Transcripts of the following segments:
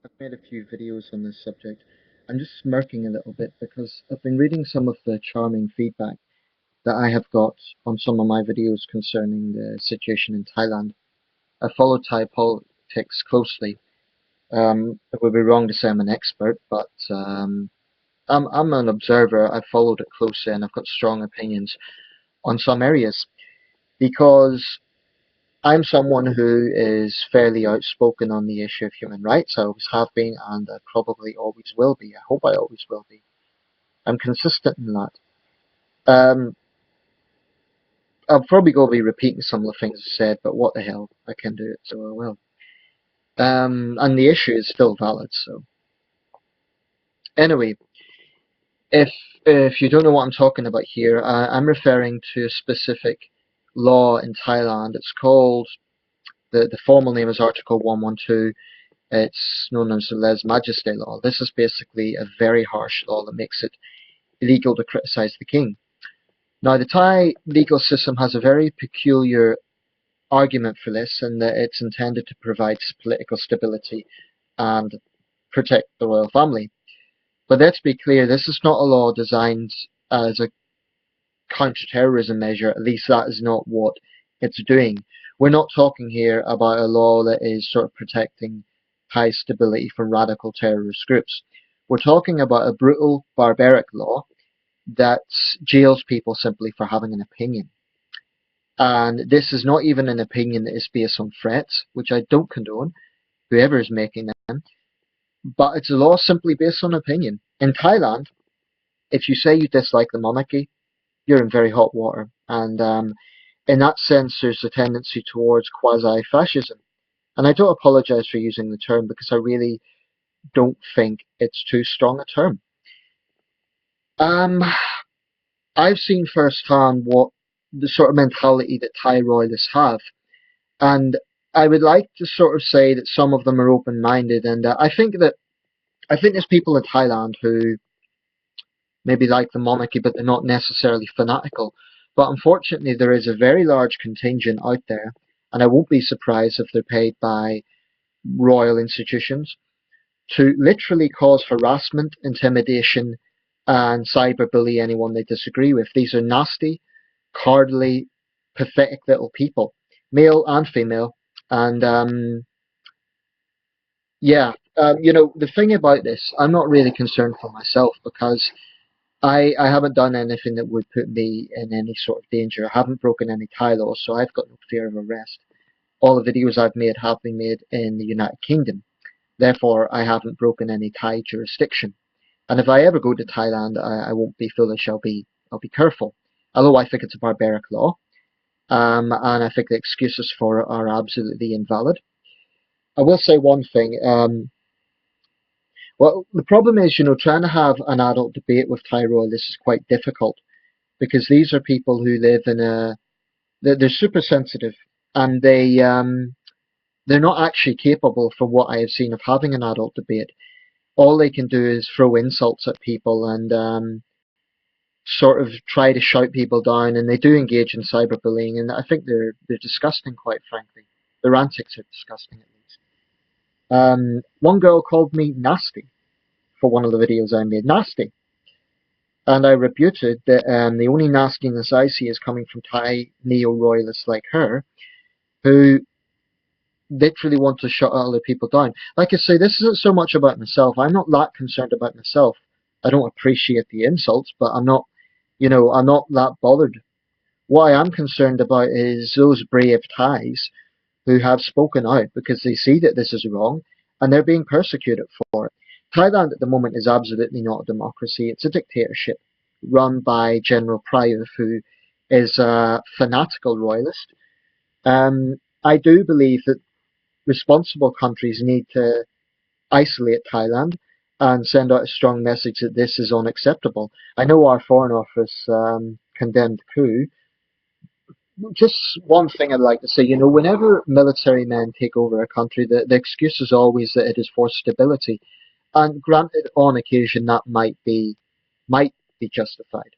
I've made a few videos on this subject. I'm just smirking a little bit because I've been reading some of the charming feedback that I have got on some of my videos concerning the situation in Thailand. I follow Thai politics closely. It would be wrong to say I'm an expert, but I'm an observer. I've followed it closely and I've got strong opinions on some areas because I'm someone who is fairly outspoken on the issue of human rights. I always have been, and I probably always will be. I hope I always will be. I'm consistent in that. Um, I'll probably go be repeating some of the things I said, but what the hell? I can do it, so I will. And the issue is still valid. So anyway, if if you don't know what I'm talking about here, I'm referring to a specific law in Thailand. It's called the formal name is Article 112. It's known as the lèse majesté law. This is basically a very harsh law that makes it illegal to criticize the king. Now, the Thai legal system has a very peculiar argument for this, in that it's intended to provide political stability and protect the royal family. But let's be clear, this is not a law designed as a counter-terrorism measure. At least that is not what it's doing. We're not talking here about a law that is sort of protecting high stability from radical terrorist groups. We're talking about a brutal, barbaric law that jails people simply for having an opinion. And this is not even an opinion that is based on threats, which I don't condone, whoever is making them, but it's a law simply based on opinion. In Thailand, if you say you dislike the monarchy, you're in very hot water. And in that sense, there's a tendency towards quasi-fascism. And I don't apologize for using the term because I really don't think it's too strong a term. Um, I've seen firsthand what the sort of mentality that Thai royalists have, and I would like to sort of say that some of them are open-minded, and I think there's people in Thailand who maybe like the monarchy, but they're not necessarily fanatical. But unfortunately, there is a very large contingent out there, and I won't be surprised if they're paid by royal institutions to literally cause harassment, intimidation, and cyberbully anyone they disagree with. These are nasty, cowardly, pathetic little people, male and female. And yeah, the thing about this, I'm not really concerned for myself because I haven't done anything that would put me in any sort of danger. I haven't broken any Thai laws, so I've got no fear of arrest. All the videos I've made have been made in the United Kingdom. Therefore, I haven't broken any Thai jurisdiction. And if I ever go to Thailand, I won't be foolish. I'll be careful. Although I think it's a barbaric law, and I think the excuses for it are absolutely invalid. I will say one thing. Well, the problem is, trying to have an adult debate with Thai royalists is quite difficult because these are people who live in they're super sensitive, and they're not actually capable, from what I have seen, of having an adult debate. All they can do is throw insults at people and sort of try to shout people down, and they do engage in cyberbullying, and I think they're disgusting, quite frankly. Their antics are disgusting, at least. One girl called me nasty for one of the videos I made. Nasty. And I rebuted that the only nastiness I see is coming from Thai neo-Royalists like her, who literally want to shut other people down. Like I say, this isn't so much about myself. I'm not that concerned about myself. I don't appreciate the insults, but I'm not that bothered. What I am concerned about is those brave Thais who have spoken out because they see that this is wrong and they're being persecuted for it. Thailand at the moment is absolutely not a democracy. It's a dictatorship run by General Prayuth, who is a fanatical royalist. I do believe that responsible countries need to isolate Thailand and send out a strong message that this is unacceptable. I know our Foreign Office condemned coup. Just one thing I'd like to say, whenever military men take over a country, the excuse is always that it is for stability. And granted, on occasion, that might be justified.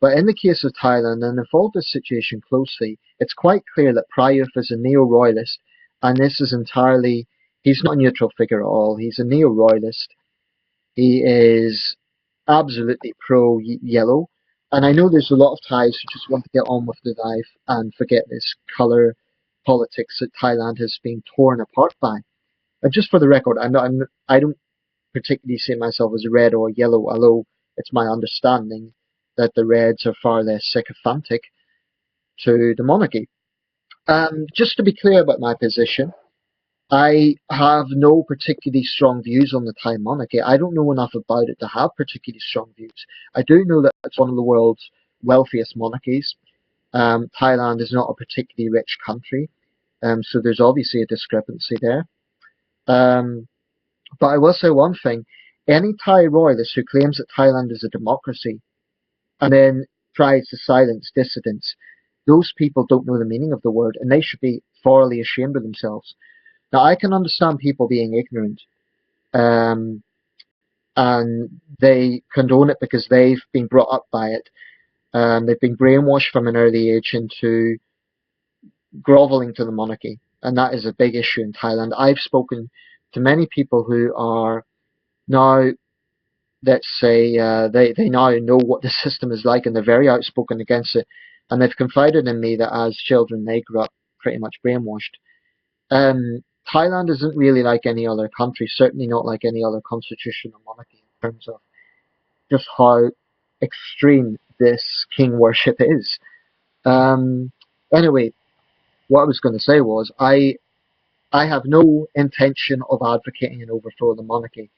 But in the case of Thailand, and I followed this situation closely, it's quite clear that Prayuth is a neo-royalist, and this is entirely He's not a neutral figure at all. He's a neo-Royalist. He is absolutely pro-yellow. And I know there's a lot of Thais who just want to get on with their life and forget this colour politics that Thailand has been torn apart by. And just for the record, I don't particularly see myself as red or yellow, although it's my understanding that the Reds are far less sycophantic to the monarchy. Just to be clear about my position, I have no particularly strong views on the Thai monarchy. I don't know enough about it to have particularly strong views. I do know that it's one of the world's wealthiest monarchies. Thailand is not a particularly rich country, so there's obviously a discrepancy there. Um, but I will say one thing. Any Thai royalist who claims that Thailand is a democracy and then tries to silence dissidents, those people don't know the meaning of the word, and they should be thoroughly ashamed of themselves. Now, I can understand people being ignorant, um, and they condone it because they've been brought up by it. They've been brainwashed from an early age into groveling to the monarchy, and that is a big issue in Thailand. I've spoken to many people who are now, let's say, they now know what the system is like, and they're very outspoken against it, and they've confided in me that as children they grew up pretty much brainwashed. Thailand isn't really like any other country, certainly not like any other constitutional monarchy in terms of just how extreme this king worship is. Um, anyway, what I was going to say was I have no intention of advocating an overthrow of the monarchy.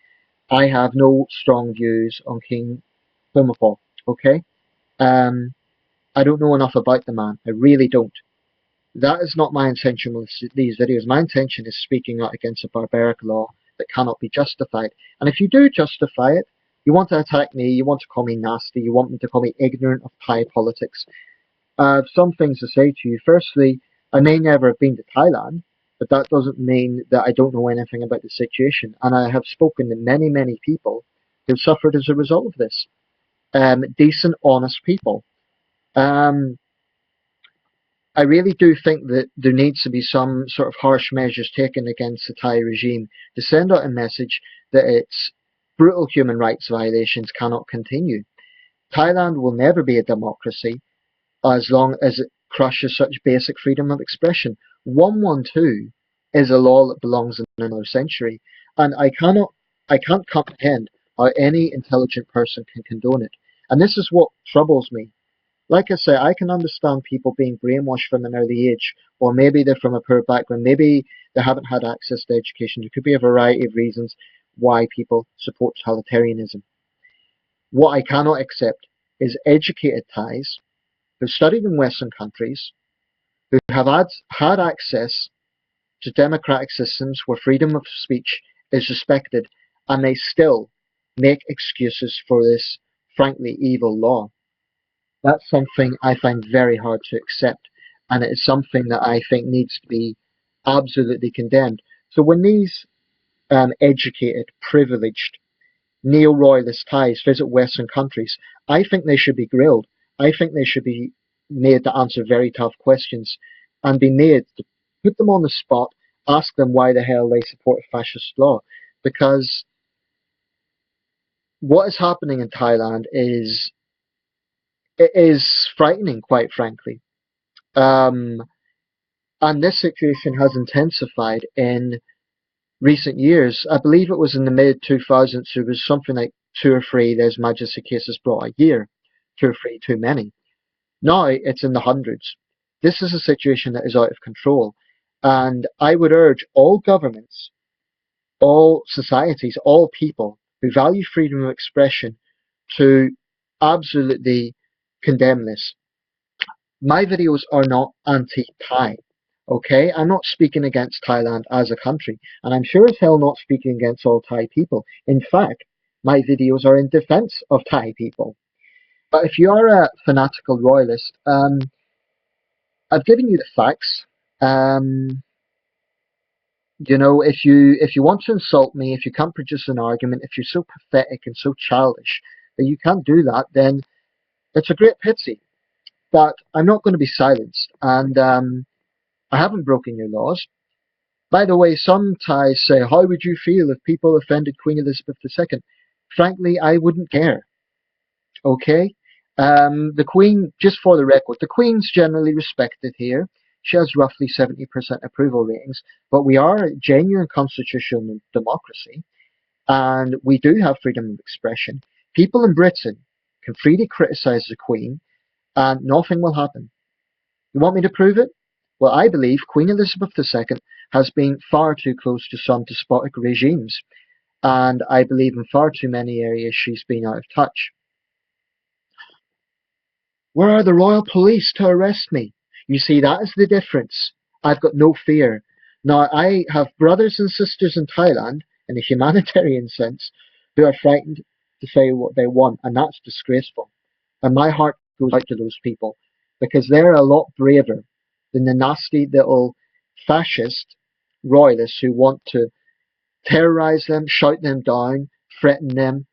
I have no strong views on King Bhumibol. Okay, um, I don't know enough about the man. I really don't. That is not my intention with these videos. My intention is speaking out against a barbaric law that cannot be justified. And if you do justify it, you want to attack me, you want to call me nasty, you want me to call me ignorant of Thai politics. I have some things to say to you. Firstly, I may never have been to Thailand, but that doesn't mean that I don't know anything about the situation. And I have spoken to many, many people who suffered as a result of this. Decent, honest people. Um, I really do think that there needs to be some sort of harsh measures taken against the Thai regime to send out a message that its brutal human rights violations cannot continue. Thailand will never be a democracy as long as it crushes such basic freedom of expression. 112 is a law that belongs in another century, and I can't comprehend how any intelligent person can condone it. And this is what troubles me. Like I say, I can understand people being brainwashed from an early age, or maybe they're from a poor background, maybe they haven't had access to education. There could be a variety of reasons why people support totalitarianism. What I cannot accept is educated Thais who studied in Western countries, who have had access to democratic systems where freedom of speech is respected, and they still make excuses for this frankly evil law. That's something I find very hard to accept, and it is something that I think needs to be absolutely condemned. So when these educated, privileged, neo-royalist Thais visit Western countries, I think they should be grilled. I think they should be made to answer very tough questions and be made to put them on the spot, ask them why the hell they support a fascist law. Because what is happening in Thailand is it is frightening, quite frankly. Um, and this situation has intensified in recent years. I believe it was in the mid 2000s, there was something like two or three lèse majesté cases brought a year, two or three too many. Now it's in the hundreds. This is a situation that is out of control. And I would urge all governments, all societies, all people who value freedom of expression to absolutely condemn this. My videos are not anti-Thai. Okay, I'm not speaking against Thailand as a country, and I'm sure as hell not speaking against all Thai people. In fact, my videos are in defense of Thai people. But if you are a fanatical royalist, I've given you the facts. Um, if you want to insult me, if you can't produce an argument, if you're so pathetic and so childish that you can't do that, then it's a great pity. But I'm not going to be silenced, and I haven't broken your laws. By the way, some Thais say, how would you feel if people offended Queen Elizabeth II? Frankly, I wouldn't care. Okay? The Queen, just for the record, the Queen's generally respected here. She has roughly 70% approval ratings, but we are a genuine constitutional democracy, and we do have freedom of expression. People in Britain can freely criticise the Queen, and nothing will happen. You want me to prove it? Well, I believe Queen Elizabeth II has been far too close to some despotic regimes, and I believe in far too many areas she's been out of touch. Where are the royal police to arrest me? You see, that is the difference. I've got no fear. Now, I have brothers and sisters in Thailand, in a humanitarian sense, who are frightened to say what they want, and that's disgraceful. And my heart goes out to those people, because they're a lot braver than the nasty little fascist royalists who want to terrorize them, shout them down, threaten them.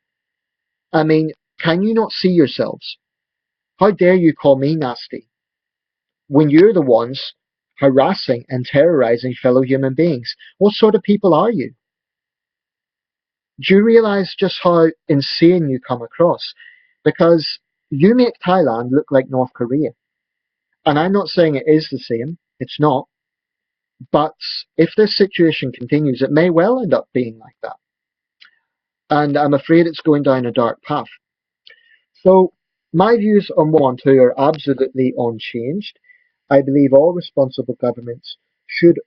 I mean, can you not see yourselves? How dare you call me nasty when you're the ones harassing and terrorizing fellow human beings? What sort of people are you? Do you realize just how insane you come across? Because you make Thailand look like North Korea. And I'm not saying it is the same, it's not. But if this situation continues, it may well end up being like that. And I'm afraid it's going down a dark path. So my views on 112 are absolutely unchanged. I believe all responsible governments should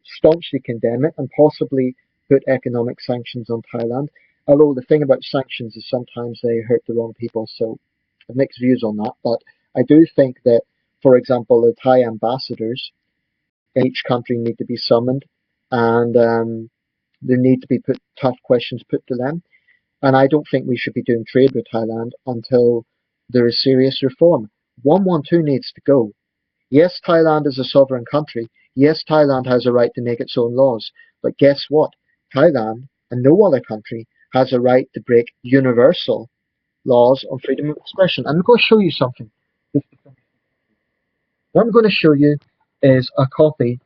staunchly condemn it and possibly put economic sanctions on Thailand. Although the thing about sanctions is sometimes they hurt the wrong people, so I have mixed views on that. But I do think that, for example, the Thai ambassadors in each country need to be summoned, and there need to be tough questions put to them. And I don't think we should be doing trade with Thailand until there is serious reform. 112 needs to go. Yes, Thailand is a sovereign country. Yes, Thailand has a right to make its own laws. But guess what? Thailand and no other country has a right to break universal laws on freedom of expression. I'm going to show you something. What I'm going to show you is a copy.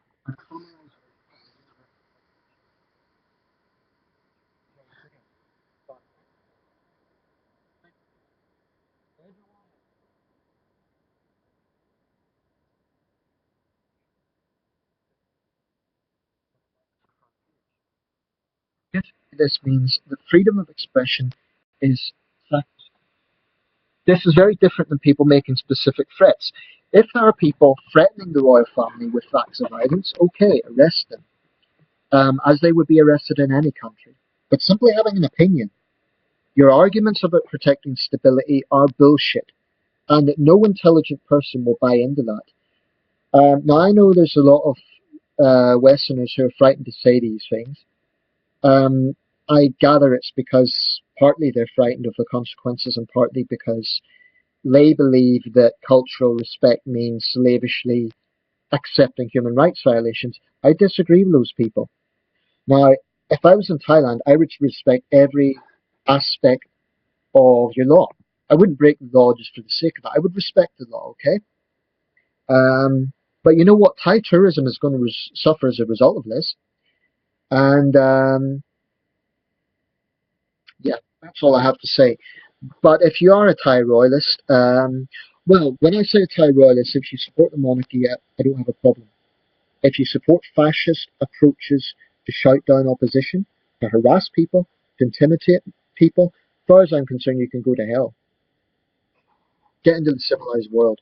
This means that freedom of expression is. This is very different than people making specific threats. If there are people threatening the royal family with acts of violence, okay, arrest them, as they would be arrested in any country. But simply having an opinion, your arguments about protecting stability are bullshit, and no intelligent person will buy into that. Now, I know there's a lot of Westerners who are frightened to say these things. Um, I gather it's because partly they're frightened of the consequences, and partly because they believe that cultural respect means slavishly accepting human rights violations. I disagree with those people. Now, if I was in Thailand, I would respect every aspect of your law. I wouldn't break the law just for the sake of it. I would respect the law, okay? But you know what? Thai tourism is going to suffer as a result of this. And yeah, that's all I have to say. But if you are a Thai royalist, well, when I say a Thai royalist, if you support the monarchy, I don't have a problem. If you support fascist approaches to shout down opposition, to harass people, to intimidate people, as far as I'm concerned, you can go to hell. Get into the civilized world.